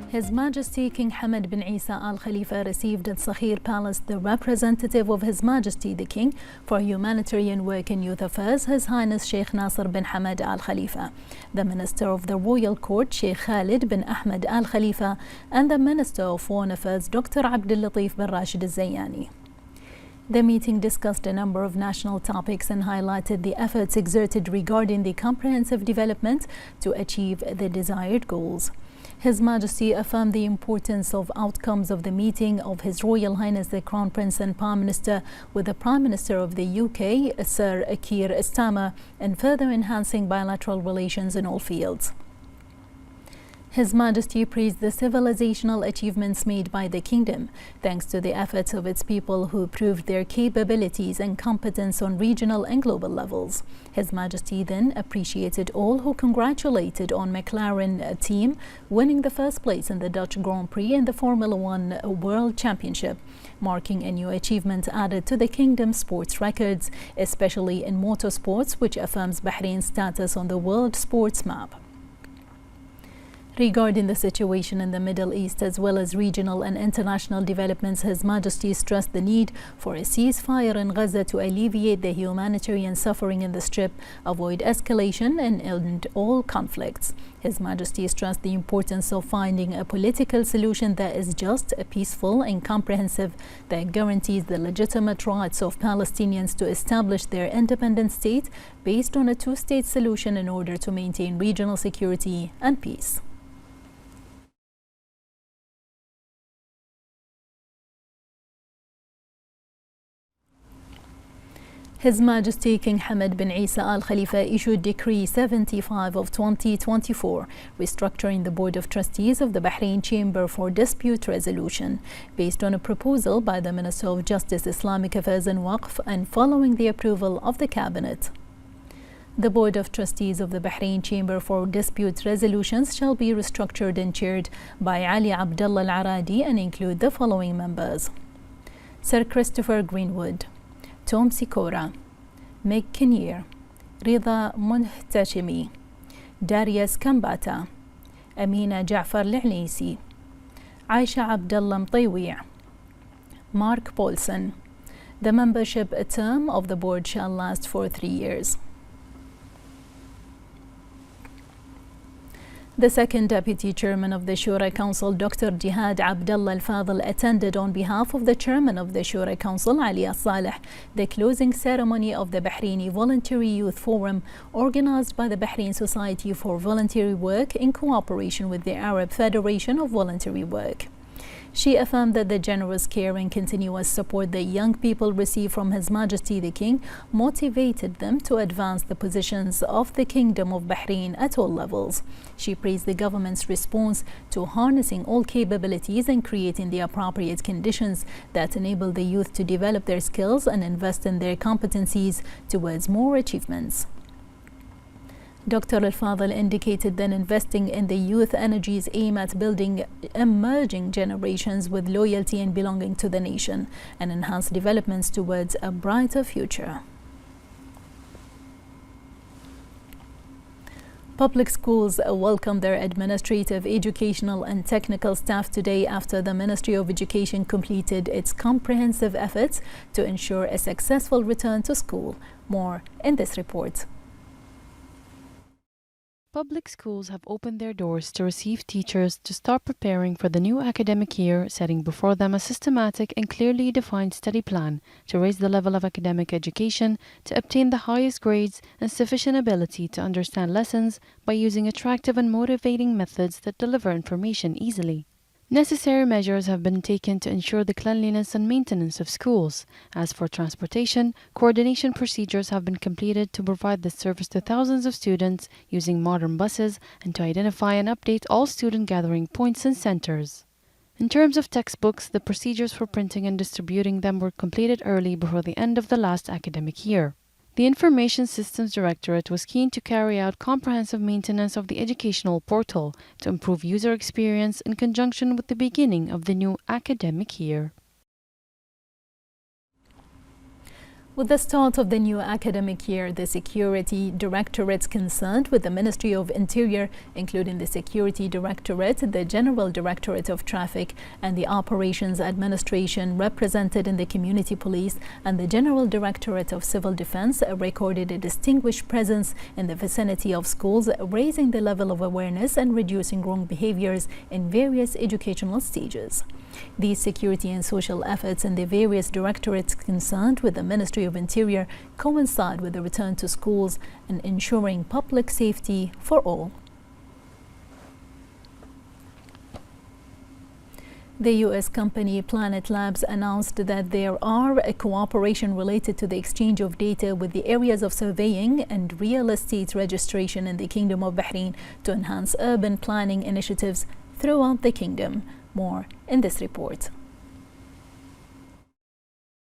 His Majesty King Hamad bin Isa Al Khalifa received at Sakhir Palace the representative of His Majesty the King for Humanitarian Work and Youth Affairs, His Highness Sheikh Nasser bin Hamad Al Khalifa, the Minister of the Royal Court Sheikh Khalid bin Ahmed Al Khalifa, and the Minister of Foreign Affairs Dr. Abdul Latif bin Rashid Al Zayani. The meeting discussed a number of national topics and highlighted the efforts exerted regarding the comprehensive development to achieve the desired goals. His Majesty affirmed the importance of outcomes of the meeting of His Royal Highness the Crown Prince and Prime Minister with the Prime Minister of the UK, Sir Keir Starmer, and further enhancing bilateral relations in all fields. His Majesty praised the civilizational achievements made by the kingdom, thanks to the efforts of its people who proved their capabilities and competence on regional and global levels. His Majesty then appreciated all who congratulated on McLaren team winning the first place in the Dutch Grand Prix and the Formula One World Championship, marking a new achievement added to the kingdom's sports records, especially in motorsports, which affirms Bahrain's status on the world sports map. Regarding the situation in the Middle East as well as regional and international developments, His Majesty stressed the need for a ceasefire in Gaza to alleviate the humanitarian suffering in the Strip, avoid escalation, and end all conflicts. His Majesty stressed the importance of finding a political solution that is just, peaceful, and comprehensive, that guarantees the legitimate rights of Palestinians to establish their independent state based on a two-state solution in order to maintain regional security and peace. His Majesty King Hamad bin Isa Al Khalifa issued Decree 75 of 2024, restructuring the Board of Trustees of the Bahrain Chamber for Dispute Resolution, based on a proposal by the Minister of Justice, Islamic Affairs and Waqf, and following the approval of the Cabinet. The Board of Trustees of the Bahrain Chamber for Dispute Resolutions shall be restructured and chaired by Ali Abdullah Al-Aradi and include the following members: Sir Christopher Greenwood, Tom Sikora, Meg Kinnear, Rida Muhtashimi, Darius Kambata, Amina Ja'far Al-Alisi, Aisha Abdullah Mtaywi', Mark Paulson. The membership term of the board shall last for 3 years. The second Deputy Chairman of the Shura Council, Dr. Jihad Abdullah Al-Fadl, attended on behalf of the Chairman of the Shura Council, Ali Al-Saleh, the closing ceremony of the Bahraini Voluntary Youth Forum, organized by the Bahrain Society for Voluntary Work in cooperation with the Arab Federation of Voluntary Work. She affirmed that the generous care and continuous support that young people receive from His Majesty the King motivated them to advance the positions of the Kingdom of Bahrain at all levels. She praised the government's response to harnessing all capabilities and creating the appropriate conditions that enable the youth to develop their skills and invest in their competencies towards more achievements. Dr. Al-Fadl indicated that investing in the youth energies aim at building emerging generations with loyalty and belonging to the nation and enhance developments towards a brighter future. Public schools welcome their administrative, educational and technical staff today after the Ministry of Education completed its comprehensive efforts to ensure a successful return to school. More in this report. Public schools have opened their doors to receive teachers to start preparing for the new academic year, setting before them a systematic and clearly defined study plan to raise the level of academic education, to obtain the highest grades and sufficient ability to understand lessons by using attractive and motivating methods that deliver information easily. Necessary measures have been taken to ensure the cleanliness and maintenance of schools. As for transportation, coordination procedures have been completed to provide this service to thousands of students using modern buses and to identify and update all student gathering points and centers. In terms of textbooks, the procedures for printing and distributing them were completed early before the end of the last academic year. The Information Systems Directorate was keen to carry out comprehensive maintenance of the educational portal to improve user experience in conjunction with the beginning of the new academic year. With the start of the new academic year, the security directorates concerned with the Ministry of Interior, including the Security Directorate, the General Directorate of Traffic, and the Operations Administration represented in the Community Police, and the General Directorate of Civil Defense, recorded a distinguished presence in the vicinity of schools, raising the level of awareness and reducing wrong behaviors in various educational stages. These security and social efforts in the various directorates concerned with the Ministry of Interior coincide with the return to schools and ensuring public safety for all. The U.S. company Planet Labs announced that there are a cooperation related to the exchange of data with the areas of surveying and real estate registration in the Kingdom of Bahrain to enhance urban planning initiatives throughout the kingdom. More in this report.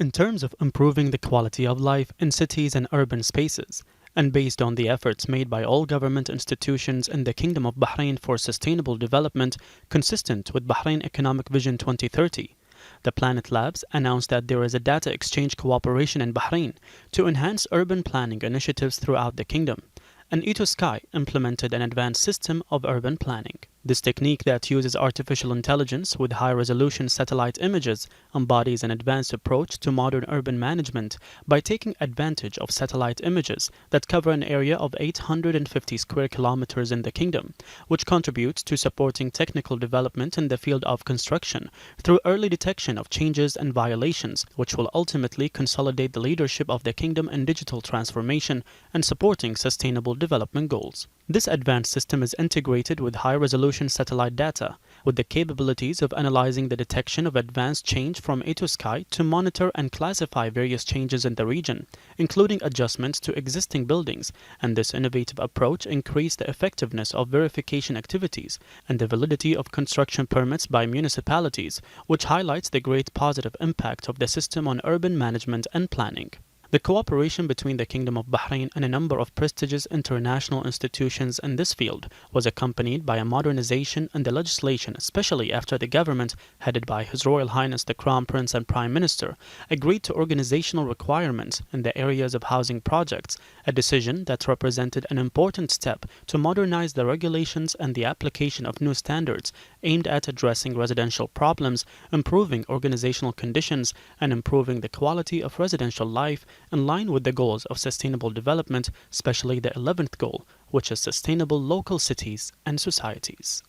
In terms of improving the quality of life in cities and urban spaces, and based on the efforts made by all government institutions in the Kingdom of Bahrain for sustainable development consistent with Bahrain Economic Vision 2030, the Planet Labs announced that there is a data exchange cooperation in Bahrain to enhance urban planning initiatives throughout the kingdom, and EcoSky implemented an advanced system of urban planning. This technique that uses artificial intelligence with high-resolution satellite images embodies an advanced approach to modern urban management by taking advantage of satellite images that cover an area of 850 square kilometers in the kingdom, which contributes to supporting technical development in the field of construction through early detection of changes and violations, which will ultimately consolidate the leadership of the kingdom in digital transformation and supporting sustainable development goals. This advanced system is integrated with high-resolution satellite data, with the capabilities of analyzing the detection of advanced change from EcoSky to monitor and classify various changes in the region, including adjustments to existing buildings, and this innovative approach increased the effectiveness of verification activities and the validity of construction permits by municipalities, which highlights the great positive impact of the system on urban management and planning. The cooperation between the Kingdom of Bahrain and a number of prestigious international institutions in this field was accompanied by a modernization in the legislation, especially after the government, headed by His Royal Highness the Crown Prince and Prime Minister, agreed to organizational requirements in the areas of housing projects, a decision that represented an important step to modernize the regulations and the application of new standards aimed at addressing residential problems, improving organizational conditions, and improving the quality of residential life in line with the goals of sustainable development, especially the 11th goal, which is sustainable local cities and societies.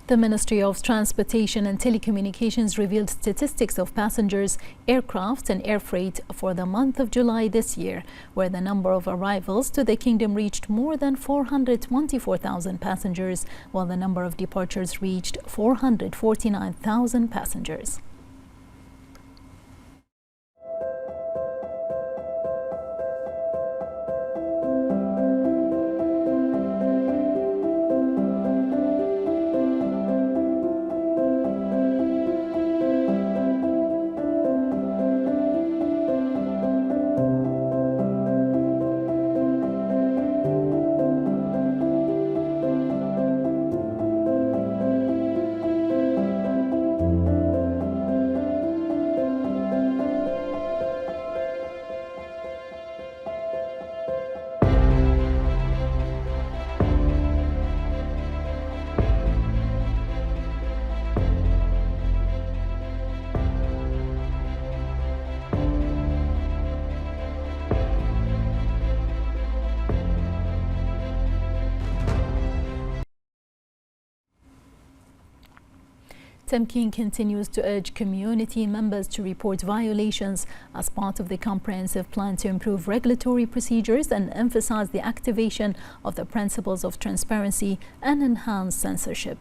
The Ministry of Transportation and Telecommunications revealed statistics of passengers, aircraft and air freight for the month of July this year, where the number of arrivals to the kingdom reached more than 424,000 passengers, while the number of departures reached 449,000 passengers. Temkin continues to urge community members to report violations as part of the comprehensive plan to improve regulatory procedures and emphasize the activation of the principles of transparency and enhance censorship.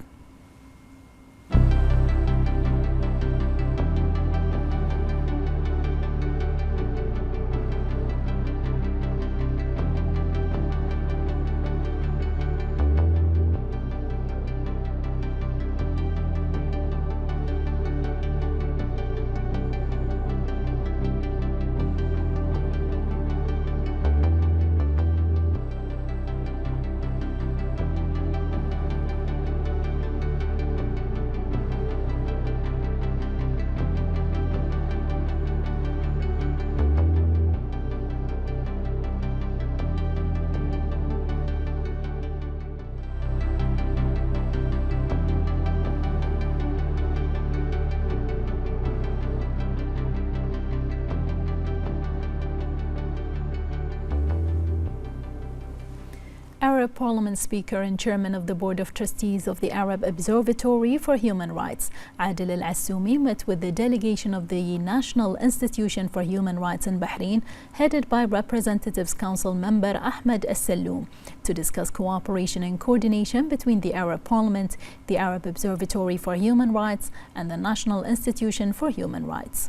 Arab Parliament Speaker and Chairman of the Board of Trustees of the Arab Observatory for Human Rights, Adil Al-Assoumi, met with the delegation of the National Institution for Human Rights in Bahrain, headed by Representatives Council member Ahmed Al-Salloum, to discuss cooperation and coordination between the Arab Parliament, the Arab Observatory for Human Rights, and the National Institution for Human Rights.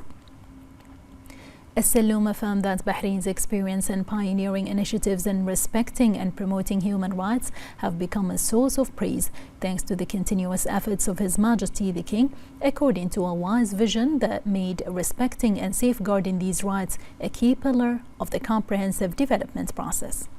Al-Salloum affirmed that Bahrain's experience and pioneering initiatives in respecting and promoting human rights have become a source of praise thanks to the continuous efforts of His Majesty the King, according to a wise vision that made respecting and safeguarding these rights a key pillar of the comprehensive development process.